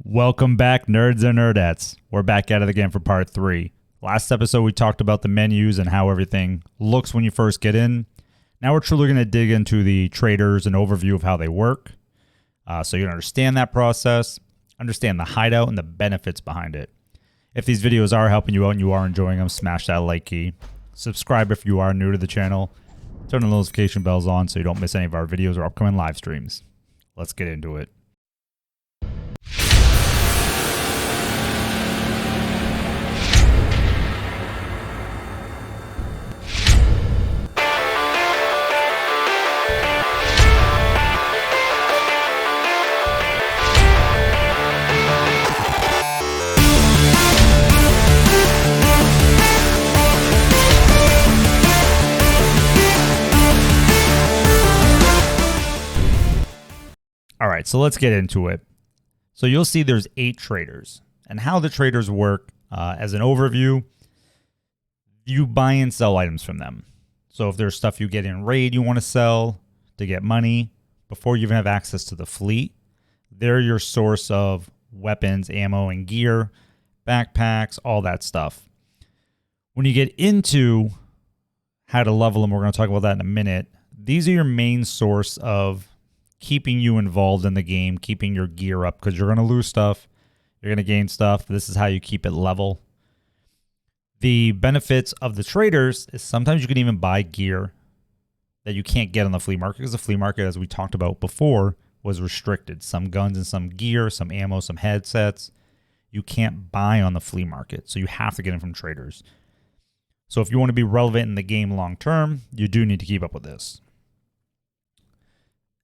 Welcome back, nerds and nerdettes. We're back at it again for part 3. Last episode, we talked about the menus and how everything looks when you first get in. Now we're truly going to dig into the traders and overview of how they work. So you understand that process, understand the hideout and the benefits behind it. If these videos are helping you out and you are enjoying them, smash that like key. Subscribe if you are new to the channel. Turn the notification bells on so you don't miss any of our videos or upcoming live streams. Let's get into it. All right, so let's get into it. So you'll see there's 8 traders, and how the traders work as an overview, you buy and sell items from them. So if there's stuff you get in raid you want to sell to get money before you even have access to the fleet, they're your source of weapons, ammo, and gear, backpacks, all that stuff. When you get into how to level them, we're going to talk about that in a minute, these are your main source of keeping you involved in the game, keeping your gear up, because you're going to lose stuff, you're going to gain stuff. This is how you keep it level. The benefits of the traders is sometimes you can even buy gear that you can't get on the flea market, because the flea market, as we talked about before, was restricted. Some guns and some gear, some ammo, some headsets, you can't buy on the flea market, so you have to get them from traders. So if you want to be relevant in the game long term, you do need to keep up with this.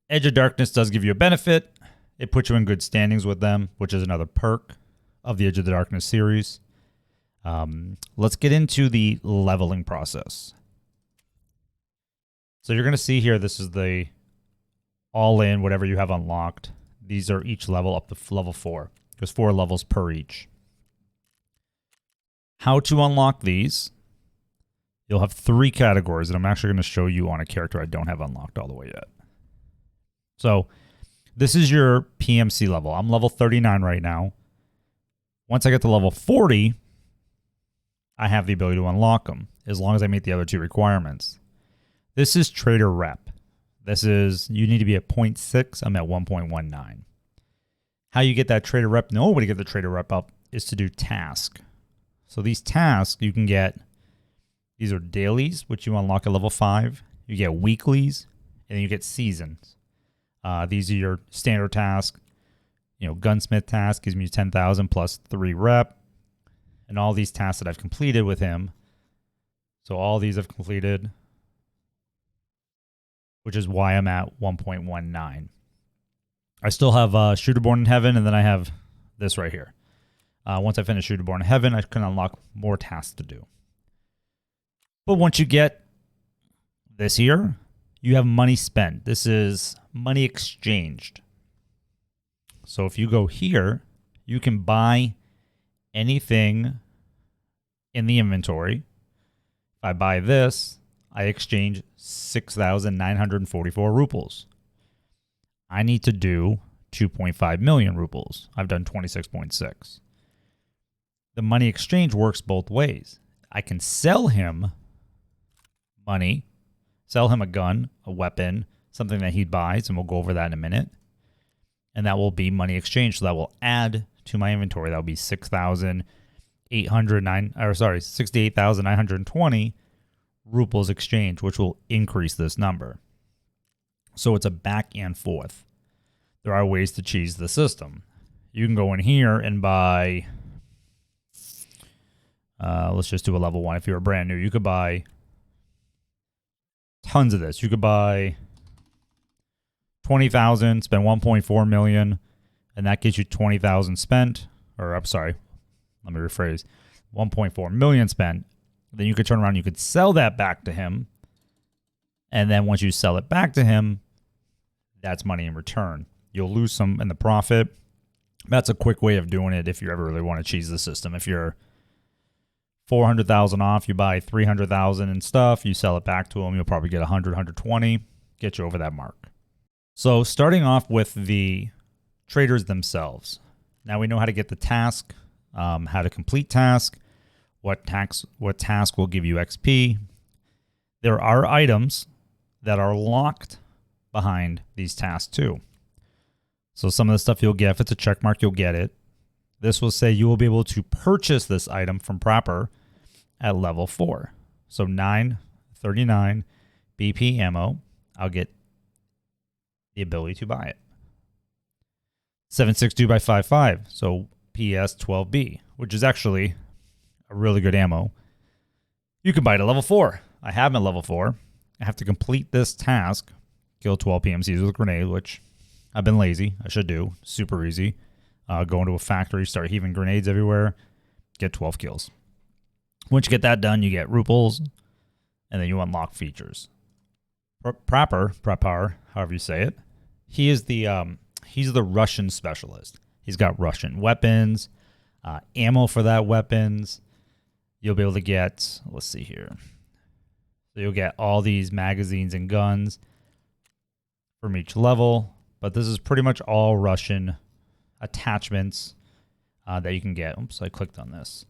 Edge of Darkness does give you a benefit. It puts you in good standings with them, which is another perk of the Edge of the Darkness series. Let's get into the leveling process. So you're going to see here, this is the all-in, whatever you have unlocked. These are each level up to level 4. There's 4 levels per each. How to unlock these. You'll have 3 categories that I'm actually going to show you on a character I don't have unlocked all the way yet. So this is your PMC level. I'm level 39 right now. Once I get to level 40, I have the ability to unlock them as long as I meet the other 2 requirements. This is trader rep. This is, you need to be at 0.6. I'm at 1.19. How you get that trader rep, no way to get the trader rep up, is to do task. So these tasks you can get, these are dailies, which you unlock at level 5. You get weeklies, and then you get seasons. These are your standard tasks. You know, gunsmith task gives me 10,000 plus 3 rep. And all these tasks that I've completed with him. So all these I've completed, which is why I'm at 1.19. I still have Shooter Born in Heaven, and then I have this right here. Once I finish Shooter Born in Heaven, I can unlock more tasks to do. But once you get this here, you have money spent. This is money exchanged. So if you go here, you can buy anything in the inventory. If I buy this, I exchange 6,944 rupees. I need to do 2.5 million rupees. I've done 26.6. The money exchange works both ways. I can sell him money, sell him a gun, a weapon, something that he buys, and we'll go over that in a minute. And that will be money exchange. So that will add to my inventory. That will be 68,920 rupees exchange, which will increase this number. So it's a back and forth. There are ways to cheese the system. You can go in here and buy, let's just do a level 1. If you're brand new, you could buy tons of this. You could buy 20,000, spend 1.4 million, and that gets you 20,000 spent. Or I'm sorry, let me rephrase, 1.4 million spent. Then you could turn around, you could sell that back to him, and then once you sell it back to him, that's money in return. You'll lose some in the profit. That's a quick way of doing it if you ever really want to cheese the system. If you're 400,000 off, you buy 300,000 and stuff, you sell it back to them, you'll probably get 100, 120, get you over that mark. So starting off with the traders themselves, Now we know how to get the task, how to complete task, what task will give you XP. There are items that are locked behind these tasks too. So some of the stuff you'll get, if it's a check mark, you'll get it. This will say you will be able to purchase this item from Proper at level 4. So 939 BP ammo, I'll get the ability to buy it. 7.62 by 5.5, so PS 12B, which is actually a really good ammo. You can buy it at level 4. I have them at level 4. I have to complete this task, kill 12 PMCs with a grenade, which I've been lazy. I should do. Super easy. Go into a factory, start heaving grenades everywhere, get 12 kills. Once you get that done, you get ruples, and then you unlock features. Proper, however you say it, he's the Russian specialist. He's got Russian weapons, ammo for that weapons. You'll be able to get, let's see here. So you'll get all these magazines and guns from each level, but this is pretty much all Russian attachments that you can get. Oops, I clicked on this.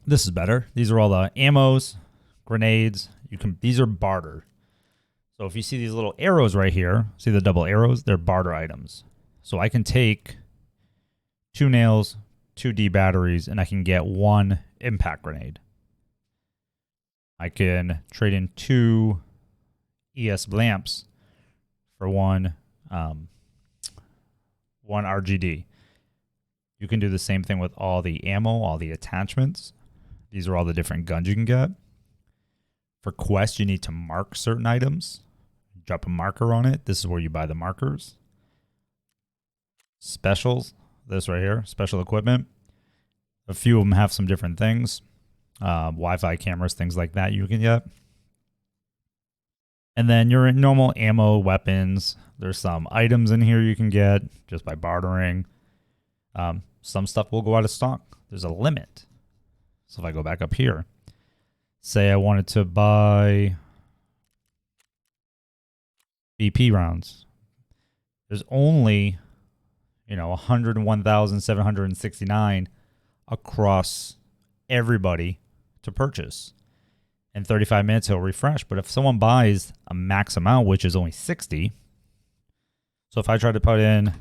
This is better. These are all the ammos, grenades. These are barter. So if you see these little arrows right here, see the double arrows? They're barter items. So I can take 2 nails, 2 D batteries, and I can get 1 impact grenade. I can trade in 2 ES lamps for 1 RGD. You can do the same thing with all the ammo, all the attachments. These are all the different guns you can get. For quests, you need to mark certain items. Drop a marker on it. This is where you buy the markers. Specials, this right here, special equipment. A few of them have some different things. Wi-Fi cameras, things like that you can get. And then your normal ammo, weapons. There's some items in here you can get just by bartering. Some stuff will go out of stock. There's a limit. So if I go back up here, say I wanted to buy BP rounds. There's only, 101,769 across everybody to purchase. In 35 minutes, he'll refresh. But if someone buys a max amount, which is only 60, so if I try to put in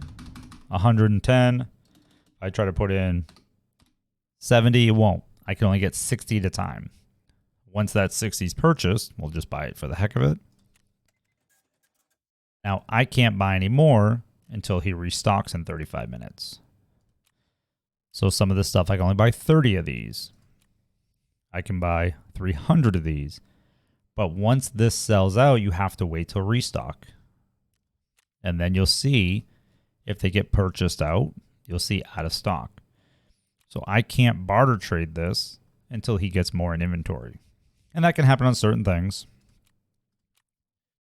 110, I try to put in 70, it won't. I can only get 60 at a time. Once that 60 is purchased, we'll just buy it for the heck of it. Now, I can't buy any more until he restocks in 35 minutes. So some of this stuff, I can only buy 30 of these. I can buy 300 of these. But once this sells out, you have to wait till restock. And then you'll see if they get purchased out, you'll see out of stock. So I can't barter trade this until he gets more in inventory. And that can happen on certain things.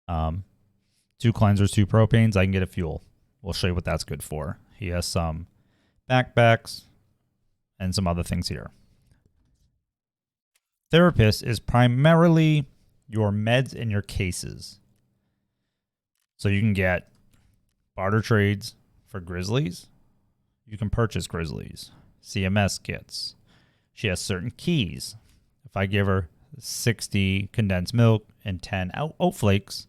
2 cleansers, 2 propanes, I can get a fuel. We'll show you what that's good for. He has some backpacks and some other things here. Therapist is primarily your meds and your cases. So you can get barter trades for grizzlies. You can purchase grizzlies. CMS kits. She has certain keys. If I give her 60 condensed milk and 10 oat flakes,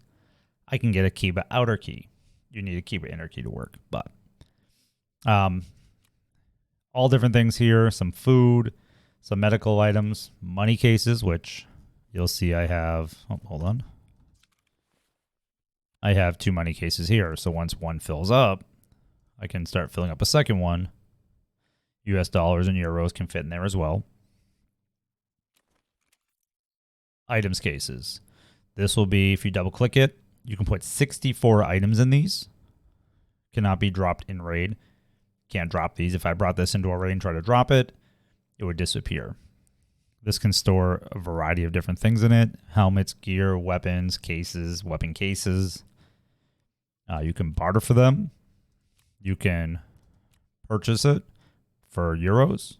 I can get a Kiba outer key. You need a Kiba inner key to work. But all different things here. Some food, some medical items, money cases, which you'll see I have. Oh, hold on. I have 2 money cases here. So once one fills up, I can start filling up a second one. US dollars and euros can fit in there as well. Items cases. This will be, if you double click it, you can put 64 items in these. Cannot be dropped in raid. Can't drop these. If I brought this into a raid and try to drop it, it would disappear. This can store a variety of different things in it. Helmets, gear, weapons, cases, weapon cases. You can barter for them. You can purchase it for euros.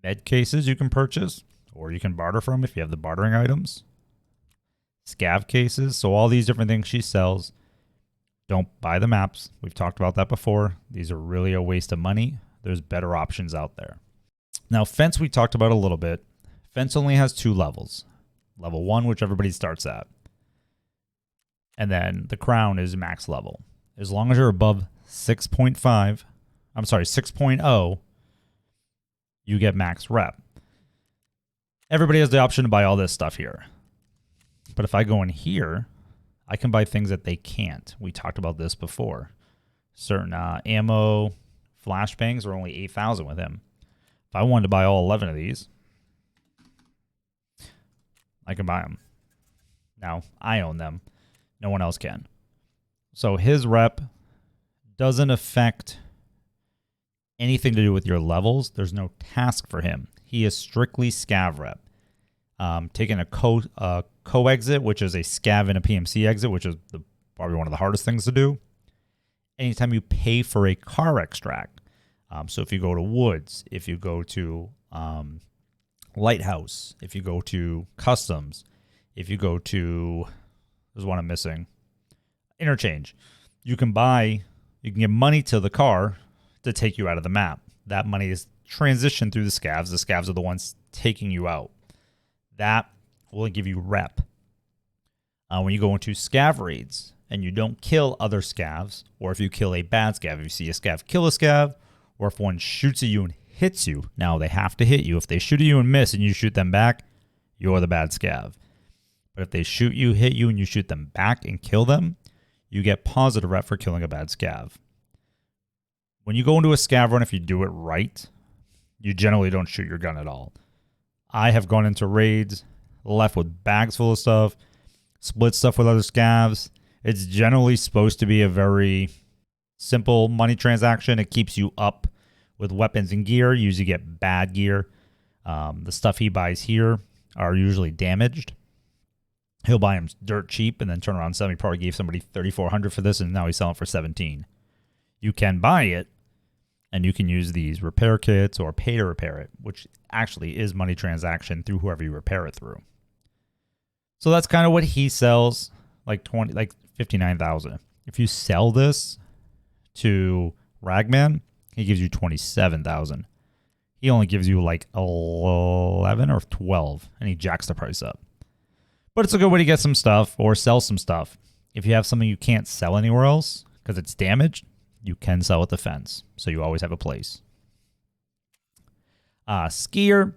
Med cases you can purchase, or you can barter from if you have the bartering items. Scav cases, so all these different things she sells. Don't buy the maps. We've talked about that before. These are really a waste of money. There's better options out there. Now, fence we talked about a little bit. Fence only has 2 levels. Level 1, which everybody starts at. And then the crown is max level. As long as you're above 6.0, you get max rep. Everybody has the option to buy all this stuff here. But if I go in here, I can buy things that they can't. We talked about this before. Certain ammo, flashbangs are only 8,000 with him. If I wanted to buy all 11 of these, I can buy them. Now, I own them. No one else can. So his rep doesn't affect anything to do with your levels. There's no task for him. He is strictly scav rep. Taking a co-exit, which is a scav and a PMC exit, which is probably one of the hardest things to do. Anytime you pay for a car extract. So if you go to Woods, if you go to Lighthouse, if you go to Customs, if you go to, there's one I'm missing, Interchange, you can give money to the car to take you out of the map. That money is transitioned through the scavs. The scavs are the ones taking you out. That will give you rep. When you go into scav raids and you don't kill other scavs, or if you kill a bad scav, if you see a scav kill a scav, or if one shoots at you and hits you, now they have to hit you. If they shoot at you and miss and you shoot them back, you're the bad scav. But if they shoot you, hit you, and you shoot them back and kill them, you get positive rep for killing a bad scav. When you go into a scav run, if you do it right, you generally don't shoot your gun at all. I have gone into raids, left with bags full of stuff, split stuff with other scavs. It's generally supposed to be a very simple money transaction. It keeps you up with weapons and gear. You usually get bad gear. The stuff he buys here are usually damaged. He'll buy them dirt cheap and then turn around and sell them. He probably gave somebody $3,400 for this and now he's selling for $17,000. You can buy it and you can use these repair kits or pay to repair it, which actually is money transaction through whoever you repair it through. So that's kind of what he sells, like 59,000. If you sell this to Ragman, he gives you 27,000. He only gives you like 11 or 12, and he jacks the price up. But it's a good way to get some stuff or sell some stuff. If you have something you can't sell anywhere else because it's damaged, you can sell at the fence. So you always have a place. Skier.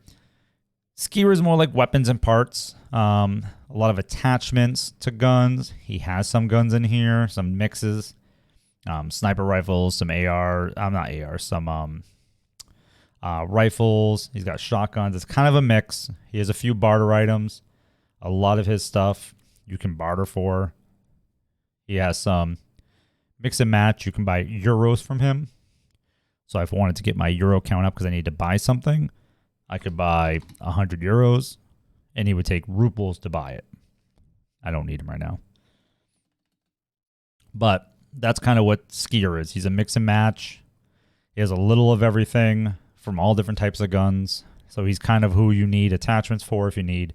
Skier is more like weapons and parts. A lot of attachments to guns. He has some guns in here, some mixes. Sniper rifles, some some rifles. He's got shotguns. It's kind of a mix. He has a few barter items. A lot of his stuff you can barter for. He has some mix and match. You can buy euros from him. So if I wanted to get my euro count up because I need to buy something, I could buy 100 euros and he would take rubles to buy it. I don't need him right now. But that's kind of what Skier is. He's a mix and match. He has a little of everything from all different types of guns. So he's kind of who you need attachments for. If you need,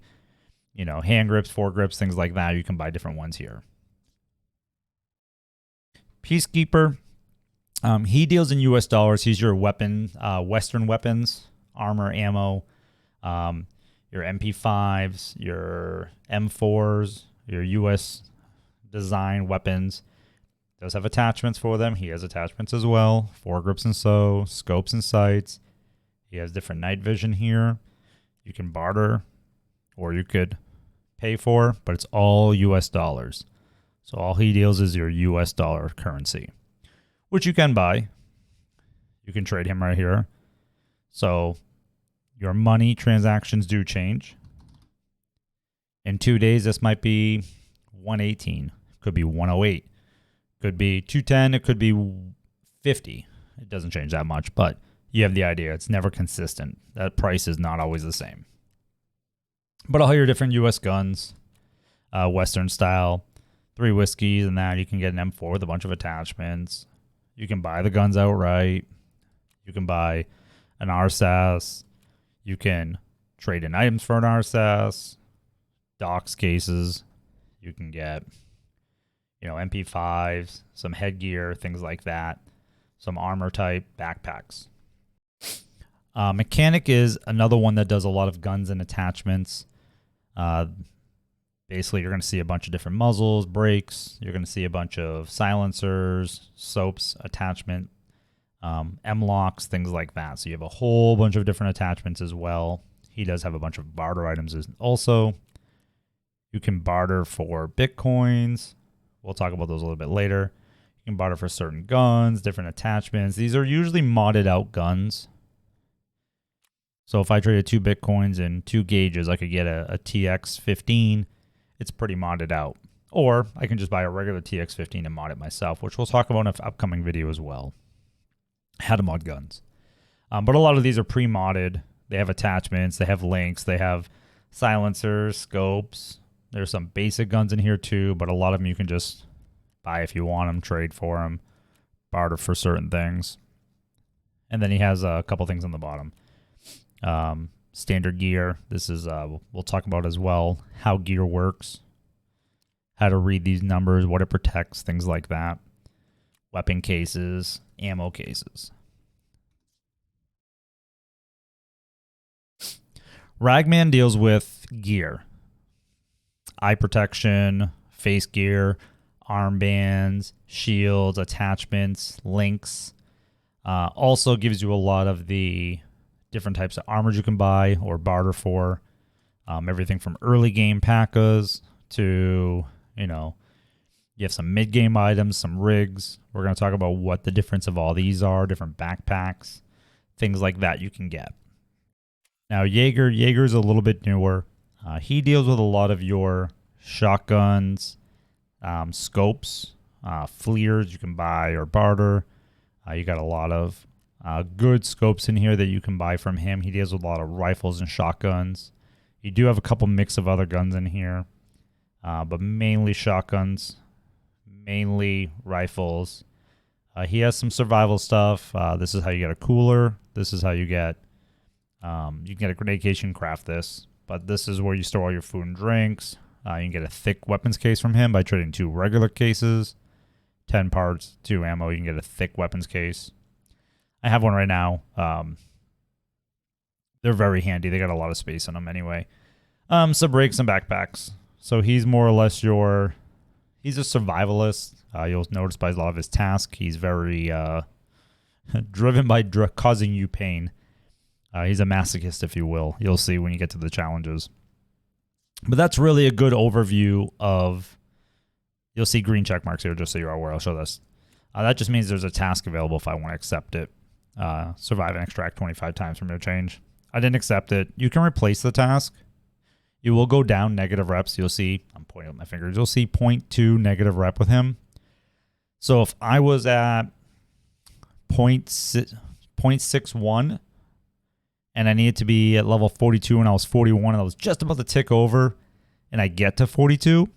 hand grips, foregrips, things like that, you can buy different ones here. Peacekeeper. He deals in US dollars. He's your weapon, Western weapons, armor, ammo, your MP5s, your M4s, your US design weapons. Does have attachments for them. He has attachments as well. Foregrips and scopes and sights. He has different night vision here. You can barter or you could pay for, but it's all US dollars. So all he deals is your US dollar currency, which you can buy. You can trade him right here. So your money transactions do change. In 2 days, this might be 118. Could be 108. Could be 210. It could be 50. It doesn't change that much, but you have the idea. It's never consistent. That price is not always the same. But all your different U.S. guns, Western style, 3 whiskeys and that. You can get an M4 with a bunch of attachments. You can buy the guns outright. You can buy an RSAS. You can trade in items for an RSAS. Docs cases. You can get MP5s, some headgear, things like that, some armor type backpacks. Mechanic is another one that does a lot of guns and attachments. Basically, you're going to see a bunch of different muzzles, brakes. You're going to see a bunch of silencers, soaps, attachment, M-locks, things like that. So you have a whole bunch of different attachments as well. He does have a bunch of barter items also. You can barter for Bitcoins. We'll talk about those a little bit later. You can barter for certain guns, different attachments. These are usually modded out guns. So if I traded 2 Bitcoins and 2 gauges, I could get a TX15. It's pretty modded out. Or I can just buy a regular TX15 and mod it myself, which we'll talk about in an upcoming video as well. How to mod guns. But a lot of these are pre-modded. They have attachments, they have links, they have silencers, scopes. There's some basic guns in here too, but a lot of them you can just buy if you want them, trade for them, barter for certain things. And then he has a couple things on the bottom. Standard gear. This is, we'll talk about as well, how gear works, how to read these numbers, what it protects, things like that. Weapon cases, ammo cases. Ragman deals with gear. Eye protection, face gear, armbands, shields, attachments, links. Also gives you a lot of the different types of armors you can buy or barter for. Everything from early game P.A.C.As to, you have some mid-game items, some rigs. We're going to talk about what the difference of all these are, different backpacks, things like that you can get. Now, Jaeger is a little bit newer. He deals with a lot of your shotguns, scopes, fleers you can buy or barter. You got a lot of good scopes in here that you can buy from him. He deals with a lot of rifles and shotguns. You do have a couple mix of other guns in here, but mainly shotguns, mainly rifles. He has some survival stuff. This is how you get a cooler. This is how you get, you can get a grenade case, you can craft this, but this is where you store all your food and drinks. You can get a thick weapons case from him by trading 2 regular cases, 10 parts, 2 ammo. You can get a thick weapons case. I have one right now. They're very handy. They got a lot of space in them anyway. Some brakes and backpacks. So he's more or less he's a survivalist. You'll notice by a lot of his tasks, he's very driven by causing you pain. He's a masochist, if you will. You'll see when you get to the challenges. But that's really a good overview of, you'll see green check marks here, just so you're aware. I'll show this. That just means there's a task available if I want to accept it. Survive and extract 25 times from your change. I didn't accept it. You can replace the task. You will go down negative reps. You'll see, I'm pointing with my fingers, you'll see 0.2 negative rep with him. So if I was at 0.61 and I needed to be at level 42 and I was 41 and I was just about to tick over and I get to 42,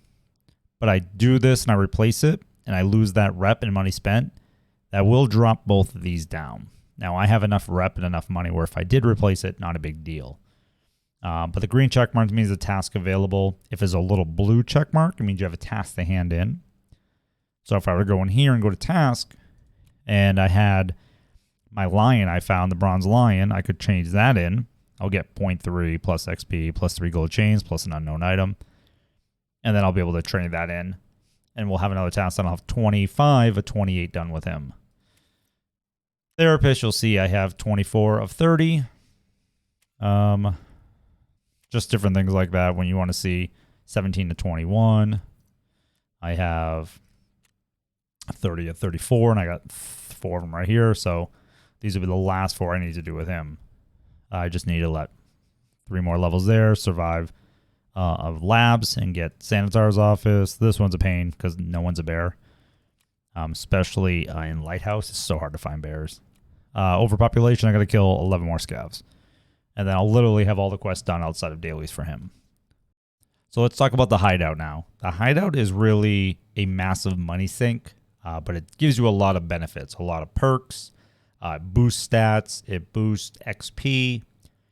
but I do this and I replace it and I lose that rep and money spent, that will drop both of these down. Now, I have enough rep and enough money where if I did replace it, not a big deal. But the green check mark means the task available. If there's a little blue check mark, it means you have a task to hand in. So if I were to go in here and go to task, and I had my lion, I found the bronze lion, I could change that in. I'll get 0.3 plus XP plus 3 gold chains plus an unknown item. And then I'll be able to trade that in. And we'll have another task that I'll have 25 of 28 done with him. Therapist, you'll see I have 24 of 30. Just different things like that. When you want to see 17 to 21, I have 30 of 34, and I got 4 of them right here. So these will be the last 4 I need to do with him. I just need to let 3 more levels there, survive of labs, and get Sanitar's office. This one's a pain because no one's a bear. Especially in Lighthouse, it's so hard to find bears. Overpopulation, I got to kill 11 more scavs. And then I'll literally have all the quests done outside of dailies for him. So let's talk about the Hideout now. The Hideout is really a massive money sink, but it gives you a lot of benefits, a lot of perks. It boosts stats, it boosts XP.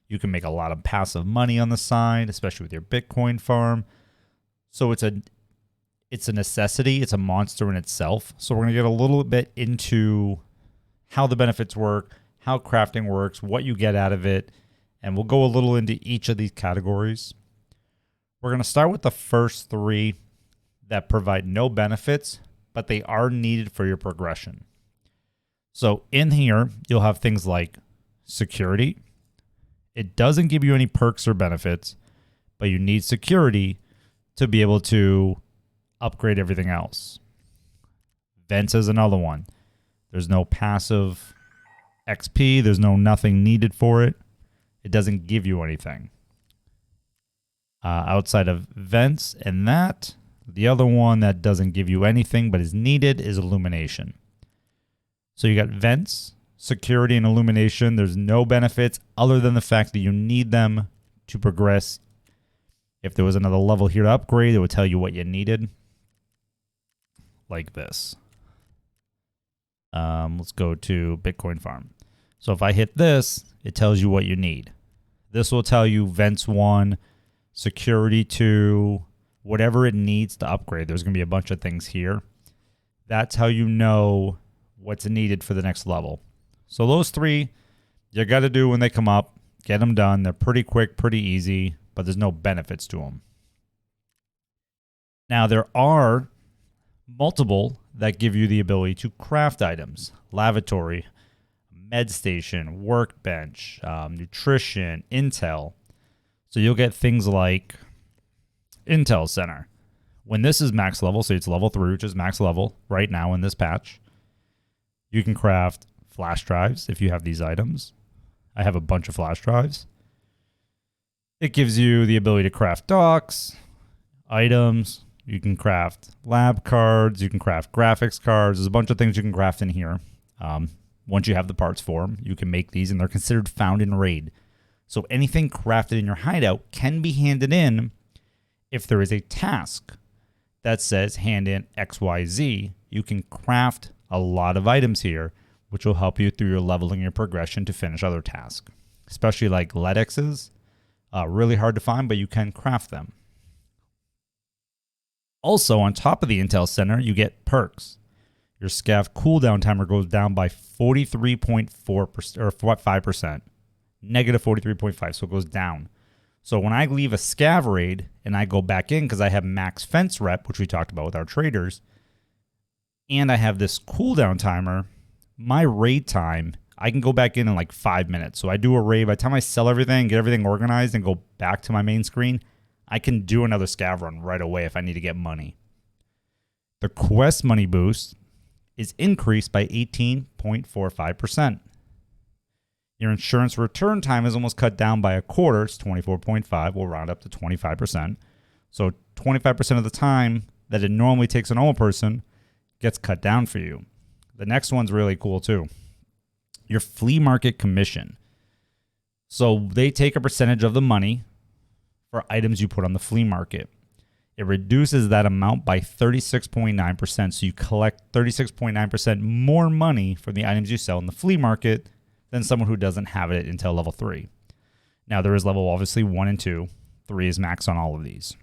You can make a lot of passive money on the side, especially with your Bitcoin farm. So It's a necessity. It's a monster in itself. So we're going to get a little bit into how the benefits work, how crafting works, what you get out of it, and we'll go a little into each of these categories. We're going to start with the first three that provide no benefits, but they are needed for your progression. So in here, you'll have things like security. It doesn't give you any perks or benefits, but you need security to be able to upgrade everything else. Vents is another one. There's no passive XP. There's nothing needed for it. It doesn't give you anything. Outside of vents and that, the other one that doesn't give you anything but is needed is illumination. So you got vents, security, and illumination. There's no benefits other than the fact that you need them to progress. If there was another level here to upgrade, it would tell you what you needed. Like this. Let's go to Bitcoin Farm. So if I hit this, it tells you what you need. This will tell you vents 1, security 2, whatever it needs to upgrade. There's going to be a bunch of things here. That's how you know what's needed for the next level. So those three, you got to do when they come up. Get them done. They're pretty quick, pretty easy, but there's no benefits to them. Now, there are multiple that give you the ability to craft items. Lavatory, med station, workbench, nutrition, intel. So you'll get things like Intel Center. When this is max level, so it's level 3, which is max level right now in this patch, you can craft flash drives if you have these items. I have a bunch of flash drives. It gives you the ability to craft docks, items. You can craft lab cards. You can craft graphics cards. There's a bunch of things you can craft in here. Once you have the parts for them, you can make these, and they're considered found in raid. So anything crafted in your hideout can be handed in if there is a task that says hand in XYZ. You can craft a lot of items here, which will help you through your leveling, your progression to finish other tasks, especially like LEDXs. Really hard to find, but you can craft them. Also, on top of the Intel Center, you get perks. Your Scav cooldown timer goes down by 43.4% or 5%, negative 43.5, so it goes down. So when I leave a Scav raid and I go back in because I have max fence rep, which we talked about with our traders, and I have this cooldown timer, my raid time, I can go back in like 5 minutes. So I do a raid. By the time I sell everything, get everything organized, and go back to my main screen, I can do another Scav run right away if I need to get money. The quest money boost is increased by 18.45%. Your insurance return time is almost cut down by a quarter. It's 24.5. We'll round up to 25%. So 25% of the time that it normally takes a normal person gets cut down for you. The next one's really cool too. Your flea market commission. So they take a percentage of the money for items you put on the flea market. It reduces that amount by 36.9%. So you collect 36.9% more money for the items you sell in the flea market than someone who doesn't have it until level 3. Now there is level obviously 1 and 2. 3 is max on all of these.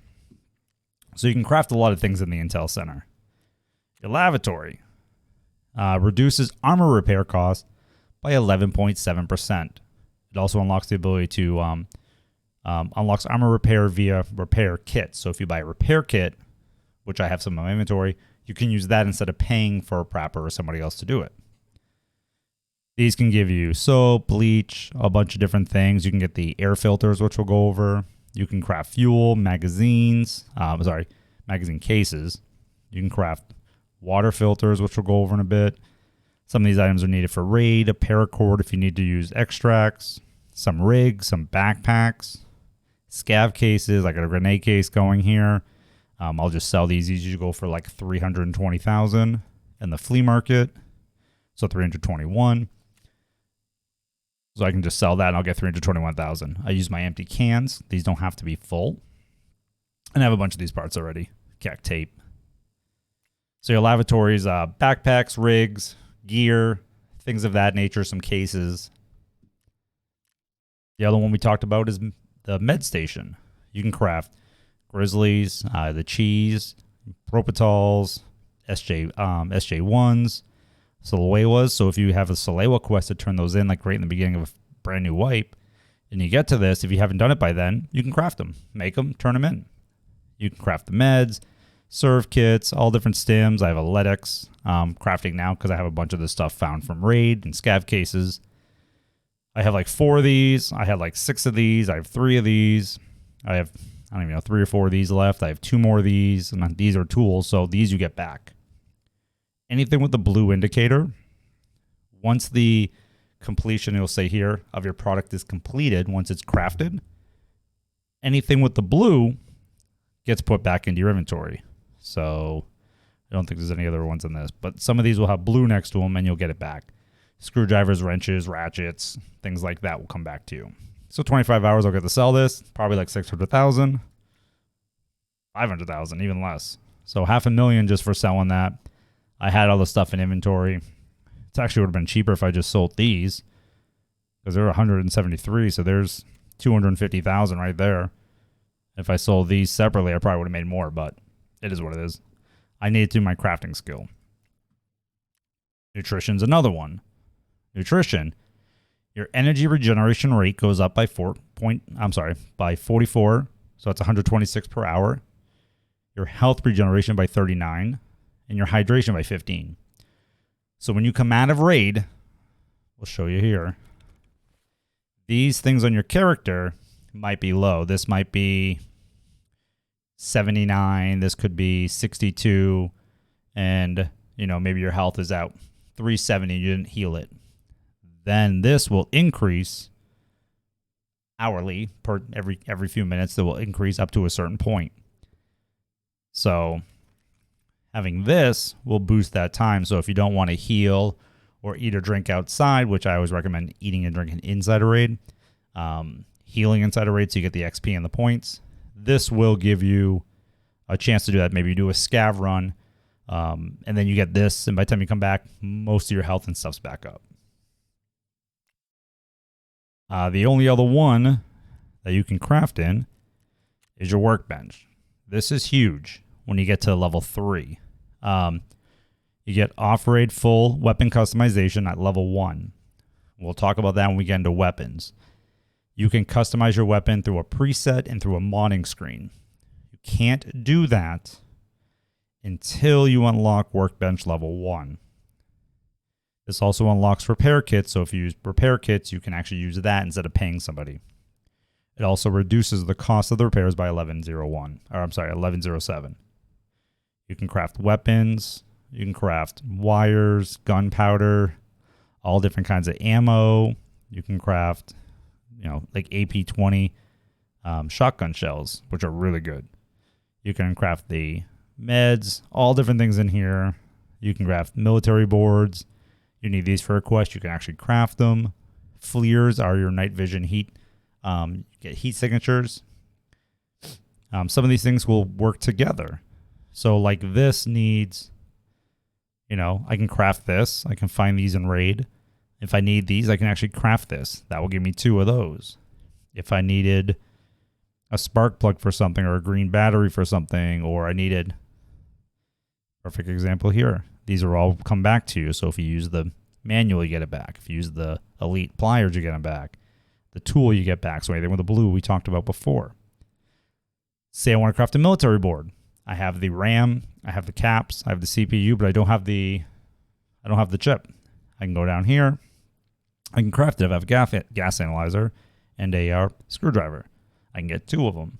So you can craft a lot of things in the Intel Center. Your lavatory reduces armor repair costs by 11.7%. It also unlocks the ability to unlocks armor repair via repair kits. So if you buy a repair kit, which I have some in my inventory, you can use that instead of paying for a prepper or somebody else to do it. These can give you soap, bleach, a bunch of different things. You can get the air filters, which we'll go over. You can craft fuel, magazines, magazine cases. You can craft water filters, which we'll go over in a bit. Some of these items are needed for raid, a paracord if you need to use extracts, some rigs, some backpacks, scav cases. I got a grenade case going here. I'll just sell these. These usually go for like 320,000 in the flea market. So 321. So I can just sell that and I'll get 321,000. I use my empty cans. These don't have to be full. And I have a bunch of these parts already. Cac tape. So your lavatories, backpacks, rigs, gear, things of that nature, some cases. The other one we talked about is the med station. You can craft grizzlies, the cheese, Propitols, SJ1s, Salewas. So if you have a Salewa quest to turn those in, like right in the beginning of a brand new wipe, and you get to this, if you haven't done it by then, you can craft them, make them, turn them in. You can craft the meds, serve kits, all different stims. I have a Ledix crafting now because I have a bunch of this stuff found from raid and scav cases. I have like 4 of these. I had like 6 of these. I have 3 of these. I don't even know, 3 or 4 of these left. I have 2 more of these, and these are tools, so these you get back. Anything with the blue indicator, once the completion, it'll say here, of your product is completed, once it's crafted, anything with the blue gets put back into your inventory. So I don't think there's any other ones in this, but some of these will have blue next to them and you'll get it back. Screwdrivers, wrenches, ratchets, things like that will come back to you. So 25 hours I'll get to sell this, probably like 600,000, 500,000, even less. So $500,000 just for selling that. I had all the stuff in inventory. It actually would have been cheaper if I just sold these because they're 173. So there's 250,000 right there. If I sold these separately, I probably would have made more, but it is what it is. I need to do my crafting skill. Nutrition's another one. Nutrition. Your energy regeneration rate goes up by 44. So it's 126 per hour. Your health regeneration by 39. And your hydration by 15. So when you come out of raid, we'll show you here. These things on your character might be low. This might be 79. This could be 62. And, maybe your health is out 370. You didn't heal it. Then this will increase hourly per every few minutes. That will increase up to a certain point. So having this will boost that time. So if you don't want to heal or eat or drink outside, which I always recommend eating and drinking inside a raid, healing inside a raid so you get the XP and the points, this will give you a chance to do that. Maybe you do a scav run, and then you get this, and by the time you come back, most of your health and stuff's back up. The only other one that you can craft in is your workbench. This is huge when you get to level 3. You get off-raid full weapon customization at level 1. We'll talk about that when we get into weapons. You can customize your weapon through a preset and through a modding screen. You can't do that until you unlock Workbench level 1. This also unlocks repair kits, so if you use repair kits, you can actually use that instead of paying somebody. It also reduces the cost of the repairs by 1107. You can craft weapons, you can craft wires, gunpowder, all different kinds of ammo. You can craft, like AP-20 shotgun shells, which are really good. You can craft the meds, all different things in here. You can craft military boards. You need these for a quest. You can actually craft them. Fleers are your night vision heat. You get heat signatures. Some of these things will work together. So like this needs, I can craft this. I can find these in raid. If I need these, I can actually craft this. That will give me 2 of those. If I needed a spark plug for something or a green battery for something, or I needed, perfect example here. These are all come back to you. So if you use the manual, you get it back. If you use the elite pliers, you get them back. The tool you get back. So anything with the blue we talked about before. Say I want to craft a military board. I have the RAM, I have the caps, I have the CPU, but I don't have the chip. I can go down here. I can craft it. If I have a gas analyzer and a screwdriver, I can get 2 of them.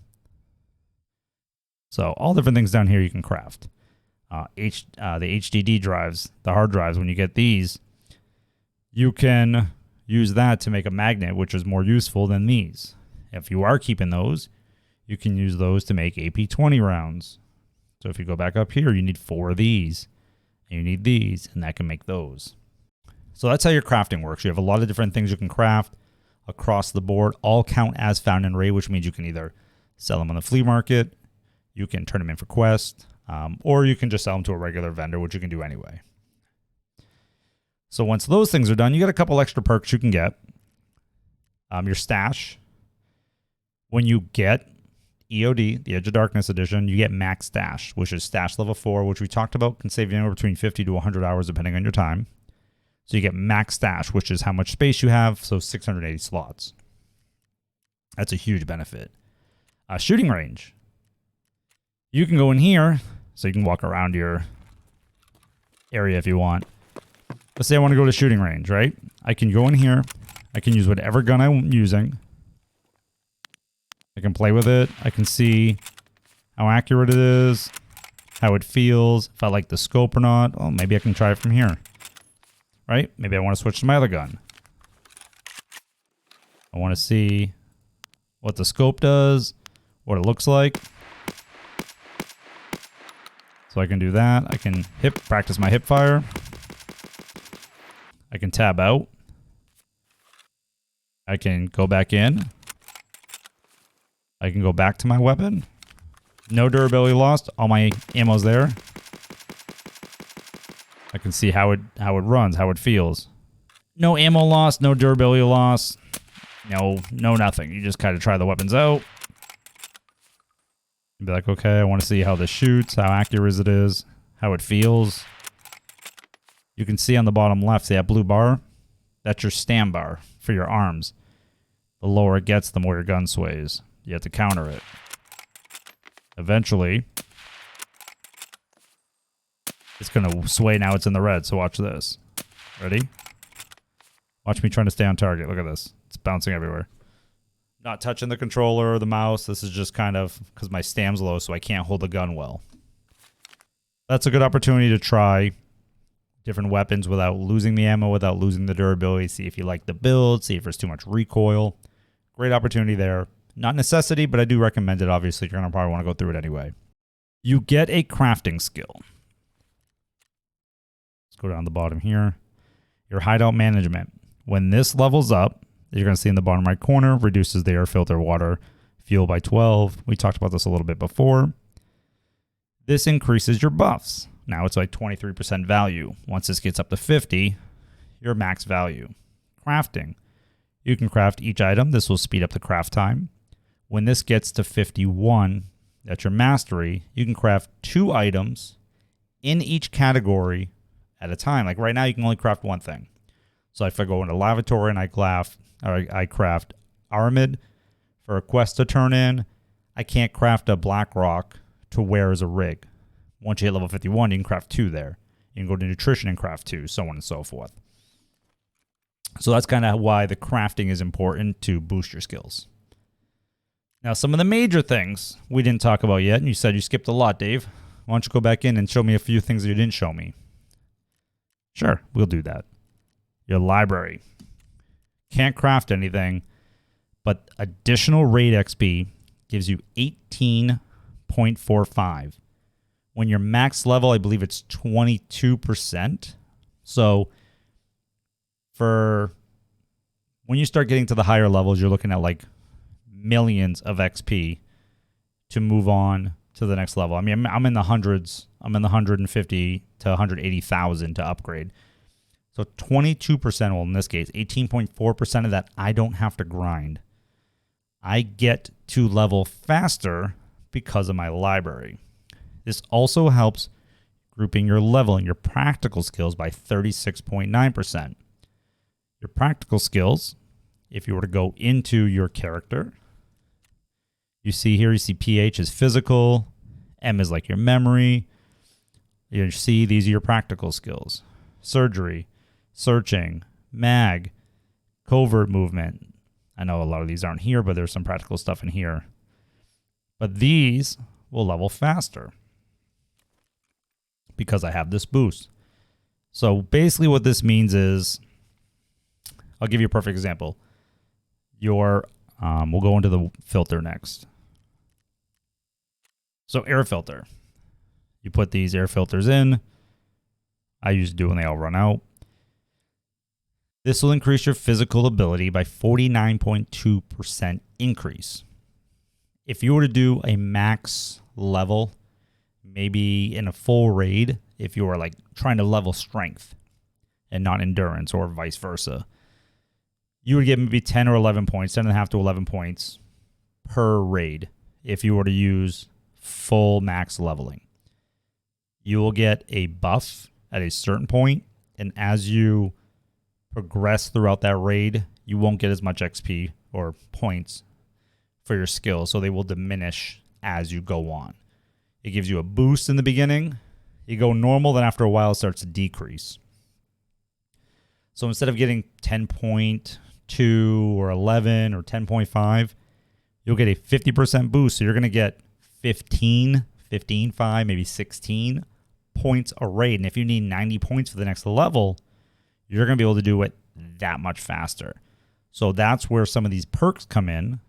So all different things down here you can craft. The HDD drives, the hard drives, when you get these, you can use that to make a magnet, which is more useful than these. If you are keeping those, you can use those to make AP-20 rounds. So if you go back up here, you need 4 of these, and you need these, and that can make those. So that's how your crafting works. You have a lot of different things you can craft across the board, all count as found in raid, which means you can either sell them on the flea market, you can turn them in for quest, or you can just sell them to a regular vendor, which you can do anyway. So once those things are done, you get a couple extra perks you can get. Your stash. When you get EOD, the Edge of Darkness edition, you get max stash, which is stash level 4, which we talked about can save you anywhere between 50 to 100 hours depending on your time. So you get max stash, which is how much space you have, so 680 slots. That's a huge benefit. Shooting range. You can go in here, so you can walk around your area if you want. Let's say I want to go to shooting range, right? I can go in here. I can use whatever gun I'm using. I can play with it. I can see how accurate it is, how it feels, if I like the scope or not. Oh, maybe I can try it from here, right? Maybe I want to switch to my other gun. I want to see what the scope does, what it looks like. So I can do that. I can practice my hip fire. I can tab out. I can go back in. I can go back to my weapon. No durability lost. All my ammo's there. I can see how it runs, how it feels. No ammo loss, no durability loss. No nothing. You just kind of try the weapons out. You'd be like, okay, I want to see how this shoots, how accurate it is, how it feels. You can see on the bottom left, see that blue bar? That's your stand bar for your arms. The lower it gets, the more your gun sways. You have to counter it. Eventually, it's going to sway. Now it's in the red, so watch this. Ready? Watch me trying to stay on target. Look at this. It's bouncing everywhere. Not touching the controller or the mouse. This is just kind of because my stam's low, so I can't hold the gun well. That's a good opportunity to try different weapons without losing the ammo, without losing the durability. See if you like the build. See if there's too much recoil. Great opportunity there. Not necessity, but I do recommend it. Obviously, you're going to probably want to go through it anyway. You get a crafting skill. Let's go down the bottom here. Your hideout management. When this levels up, you're going to see in the bottom right corner, reduces the air filter water fuel by 12. We talked about this a little bit before. This increases your buffs. Now it's like 23% value. Once this gets up to 50, your max value. Crafting. You can craft each item. This will speed up the craft time. When this gets to 51, that's your mastery, you can craft 2 items in each category at a time. Like right now, you can only craft one thing. So if I go into lavatory and I craft Aramid for a quest to turn in, I can't craft a black rock to wear as a rig. Once you hit level 51, you can craft 2 there. You can go to nutrition and craft 2, so on and so forth. So that's kind of why the crafting is important to boost your skills. Now, some of the major things we didn't talk about yet, and you said you skipped a lot, Dave. Why don't you go back in and show me a few things that you didn't show me? Sure, we'll do that. Your library. Can't craft anything, but additional raid XP gives you 18.45. When you're max level, I believe it's 22%. So for when you start getting to the higher levels, you're looking at like millions of XP to move on to the next level. I mean, I'm in the hundreds. I'm in the 150 to 180,000 to upgrade. So 22%, well, in this case, 18.4% of that I don't have to grind. I get to level faster because of my library. This also helps grouping your level and your practical skills by 36.9%. Your practical skills, if you were to go into your character, you see here, you see PH is physical, M is like your memory. You see these are your practical skills. Surgery, searching, mag, covert movement. I know a lot of these aren't here, but there's some practical stuff in here. But these will level faster because I have this boost. So basically what this means is, I'll give you a perfect example. We'll go into the filter next. So air filter. You put these air filters in. I usually do when they all run out. This will increase your physical ability by 49.2% increase. If you were to do a max level, maybe in a full raid, if you were like trying to level strength and not endurance or vice versa, you would get maybe 10 or 11 points, 10.5 to 11 points per raid if you were to use full max leveling. You will get a buff at a certain point, and as you progress throughout that raid, you won't get as much XP or points for your skills, so they will diminish as you go on. It gives you a boost in the beginning. You go normal, then after a while it starts to decrease. So instead of getting 10.2 or 11 or 10.5, you'll get a 50% boost. So you're going to get 15.5, maybe 16 points a raid. And if you need 90 points for the next level, you're going to be able to do it that much faster. So that's where some of these perks come in,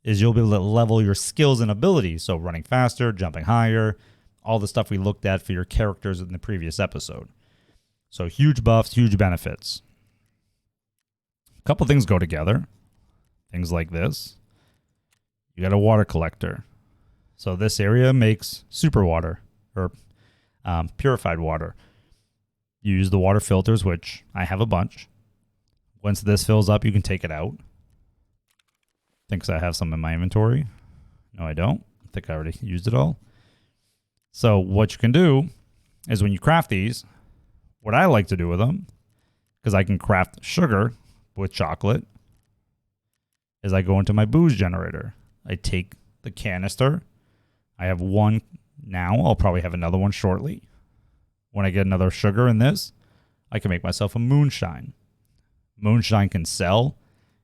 is you'll be able to level your skills and abilities. So running faster, jumping higher, all the stuff we looked at for your characters in the previous episode. So huge buffs, huge benefits. A couple things go together. Things like this. You got a water collector. So this area makes super water, or purified water. You use the water filters, which I have a bunch. Once this fills up, you can take it out. Thinks I have some in my inventory. No, I don't. I think I already used it all. So what you can do is when you craft these, what I like to do with them, because I can craft sugar with chocolate, is I go into my booze generator. I take the canister. I have one now. I'll probably have another one shortly. When I get another sugar in this, I can make myself a moonshine. Moonshine can sell.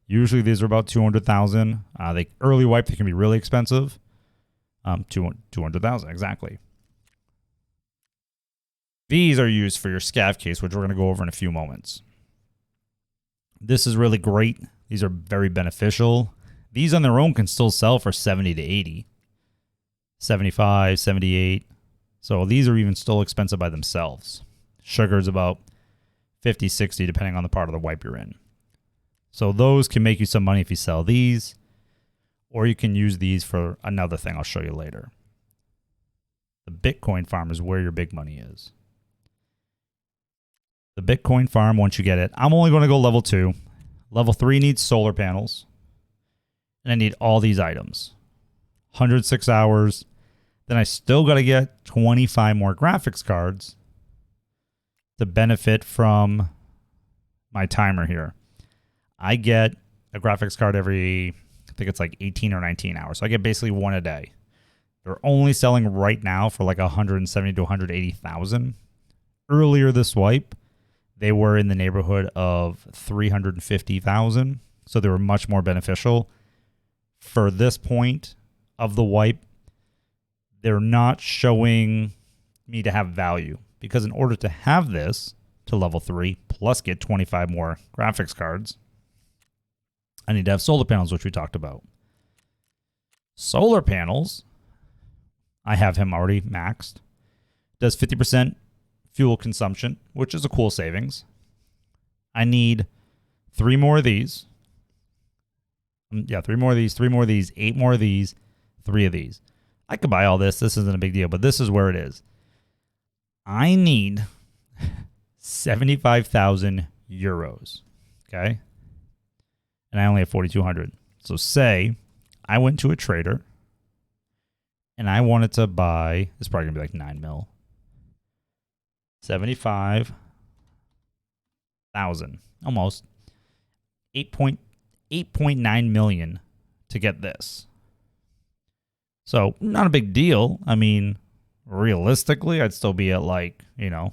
Usually these are about 200,000. They early wipe, they can be really expensive. 200,000, exactly. These are used for your scav case, which we're going to go over in a few moments. This is really great. These are very beneficial. These on their own can still sell for 70 to 80. 75, 78. So these are even still expensive by themselves. Sugar's about 50, 60, depending on the part of the wipe you're in. So those can make you some money if you sell these, or you can use these for another thing I'll show you later. The Bitcoin farm is where your big money is. The Bitcoin farm, once you get it, I'm only going to go level 2. Level 3 needs solar panels. And I need all these items. 106 hours. Then I still got to get 25 more graphics cards to benefit from my timer here. I get a graphics card every, I think it's like 18 or 19 hours. So I get basically one a day. They're only selling right now for like 170 to 180,000. Earlier this wipe, they were in the neighborhood of 350,000. So they were much more beneficial. For this point of the wipe, they're not showing me to have value, because in order to have this to level 3 plus get 25 more graphics cards, I need to have solar panels, which we talked about. Solar panels, I have him already maxed. Does 50% fuel consumption, which is a cool savings. I need 3 more of these. Yeah, 3 more of these, 3 more of these, 8 more of these, 3 of these. I could buy all this. This isn't a big deal, but this is where it is. I need 75,000 euros. Okay. And I only have 4,200. So say I went to a trader and I wanted to buy, it's probably gonna be like 9 mil. 75,000, almost 8.9 million to get this. So not a big deal. I mean, realistically, I'd still be at like, so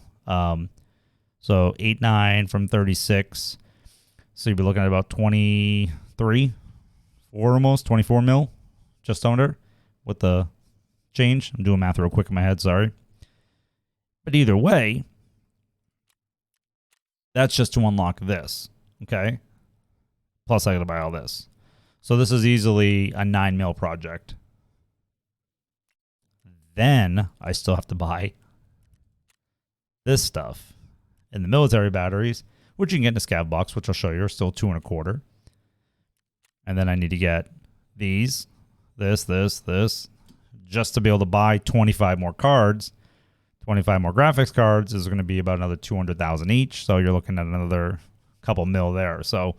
8.9 from 36. So you'd be looking at about 23, 4 almost, 24 mil, just under with the change. I'm doing math real quick in my head, sorry. But either way, that's just to unlock this, okay? Plus I gotta buy all this. So this is easily a 9 mil project. Then I still have to buy this stuff. And the military batteries, which you can get in a scav box, which I'll show you, are still 2.25. And then I need to get these, this, just to be able to buy 25 more cards. 25 more graphics cards is going to be about another 200,000 each. So you're looking at another couple mil there. So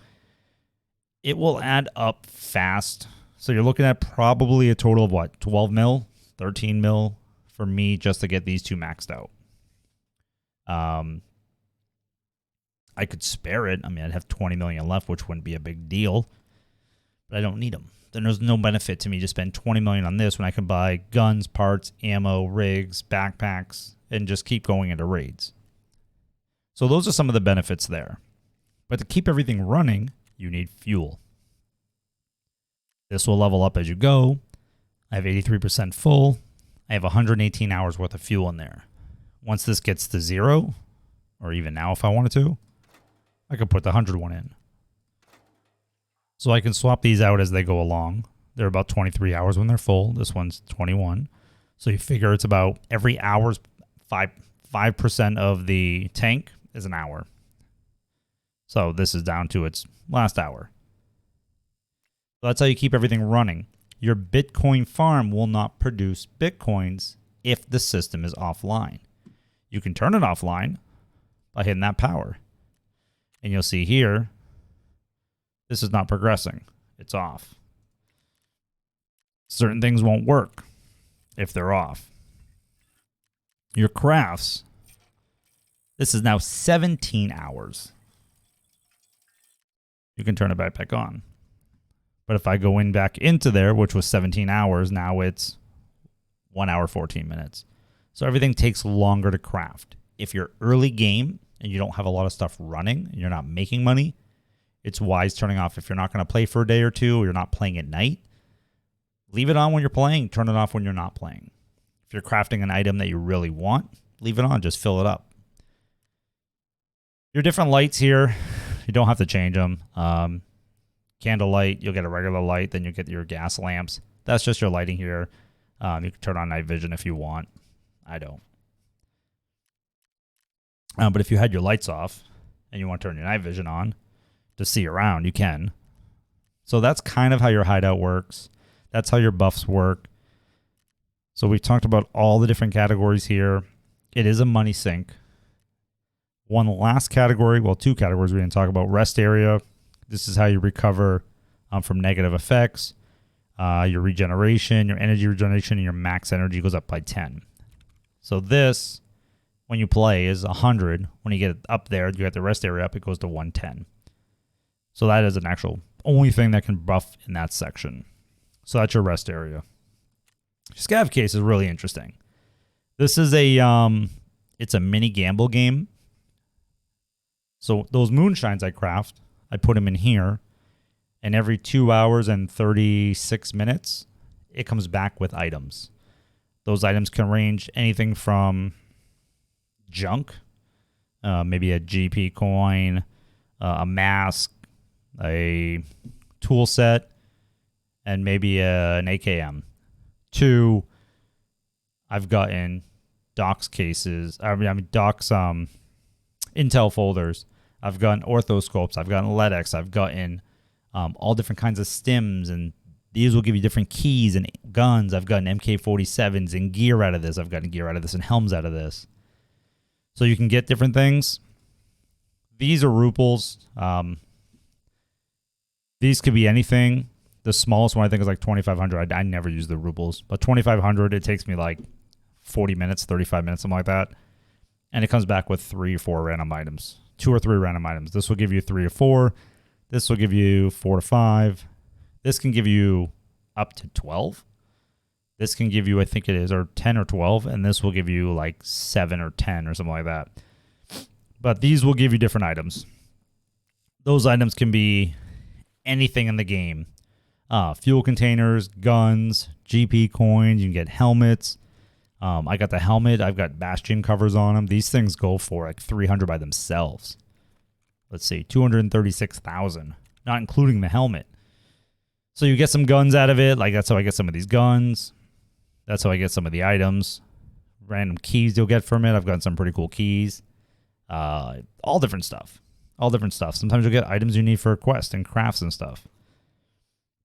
it will add up fast So you're looking at probably a total of what, 12 mil, 13 mil for me just to get these two maxed out. I could spare it. I mean, I'd have 20 million left, which wouldn't be a big deal, but I don't need them. Then there's no benefit to me to spend 20 million on this when I can buy guns, parts, ammo, rigs, backpacks, and just keep going into raids. So those are some of the benefits there. But to keep everything running, you need fuel. This will level up as you go. I have 83% full. I have 118 hours worth of fuel in there. Once this gets to 0, or even now if I wanted to, I could put the 100 one in. So I can swap these out as they go along. They're about 23 hours when they're full. This one's 21. So you figure it's about every hour's 5% of the tank is an hour. So this is down to its last hour. So that's how you keep everything running. Your Bitcoin farm will not produce Bitcoins if the system is offline. You can turn it offline by hitting that power. And you'll see here, this is not progressing. It's off. Certain things won't work if they're off. Your crafts, this is now 17 hours. You can turn it back on. But if I go in back into there, which was 17 hours, now it's 1 hour, 14 minutes. So everything takes longer to craft. If you're early game and you don't have a lot of stuff running and you're not making money, it's wise turning off. If you're not going to play for a day or two, or you're not playing at night, leave it on when you're playing, turn it off when you're not playing. If you're crafting an item that you really want, leave it on, just fill it up. Your different lights here, you don't have to change them. Candlelight, you'll get a regular light, then you get your gas lamps. That's just your lighting here. You can turn on night vision if you want. I don't. But if you had your lights off and you want to turn your night vision on to see around, you can. So that's kind of how your hideout works. That's how your buffs work. So we've talked about all the different categories here. It is a money sink. One last category, well, two categories we didn't talk about. Rest area. This is how you recover from negative effects. Your regeneration, your energy regeneration, and your max energy goes up by 10. So this, when you play, is 100. When you get up there, you get the rest area up, it goes to 110. So that is an actual only thing that can buff in that section. So that's your rest area. Scav Case is really interesting. This is it's a mini gamble game. So those moonshines I craft, I put them in here, and every 2 hours and 36 minutes, it comes back with items. Those items can range anything from junk, maybe a GP coin, a mask, a tool set, and maybe an AKM. To I've gotten docs cases, docs intel folders. I've gotten orthoscopes. I've gotten LEDX. I've gotten all different kinds of stims, and these will give you different keys and guns. I've gotten MK47s and gear out of this. I've gotten gear out of this and helms out of this. So you can get different things. These are ruples. These could be anything. The smallest one I think is like 2,500. I never use the ruples, but 2,500, it takes me like 40 minutes, 35 minutes, something like that. And it comes back with 3 or 4 random items. 2 or 3 random items. This will give you 3 or 4. This will give you 4 to 5. This can give you up to 12. This can give you, I think it is, or 10 or 12. And this will give you like 7 or 10 or something like that. But these will give you different items. Those items can be anything in the game. Fuel containers, guns, GP coins. You can get helmets. I got the helmet. I've got Bastion covers on them. These things go for like 300 by themselves. Let's see, 236,000, not including the helmet. So you get some guns out of it. Like that's how I get some of these guns. That's how I get some of the items. Random keys you'll get from it. I've gotten some pretty cool keys. All different stuff. All different stuff. Sometimes you'll get items you need for a quest and crafts and stuff.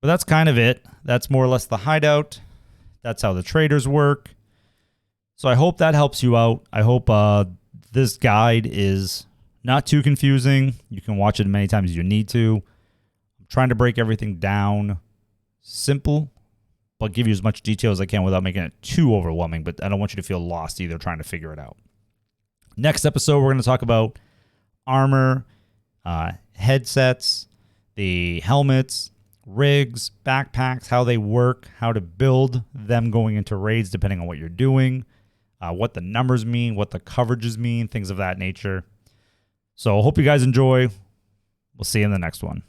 But that's kind of it. That's more or less the hideout. That's how the traders work. So I hope that helps you out. I hope this guide is not too confusing. You can watch it many times as you need to. I'm trying to break everything down simple, but give you as much detail as I can without making it too overwhelming, but I don't want you to feel lost either trying to figure it out. Next episode, we're going to talk about armor, headsets, the helmets, rigs, backpacks, how they work, how to build them going into raids depending on what you're doing, what the numbers mean, what the coverages mean, things of that nature. So I hope you guys enjoy. We'll see you in the next one.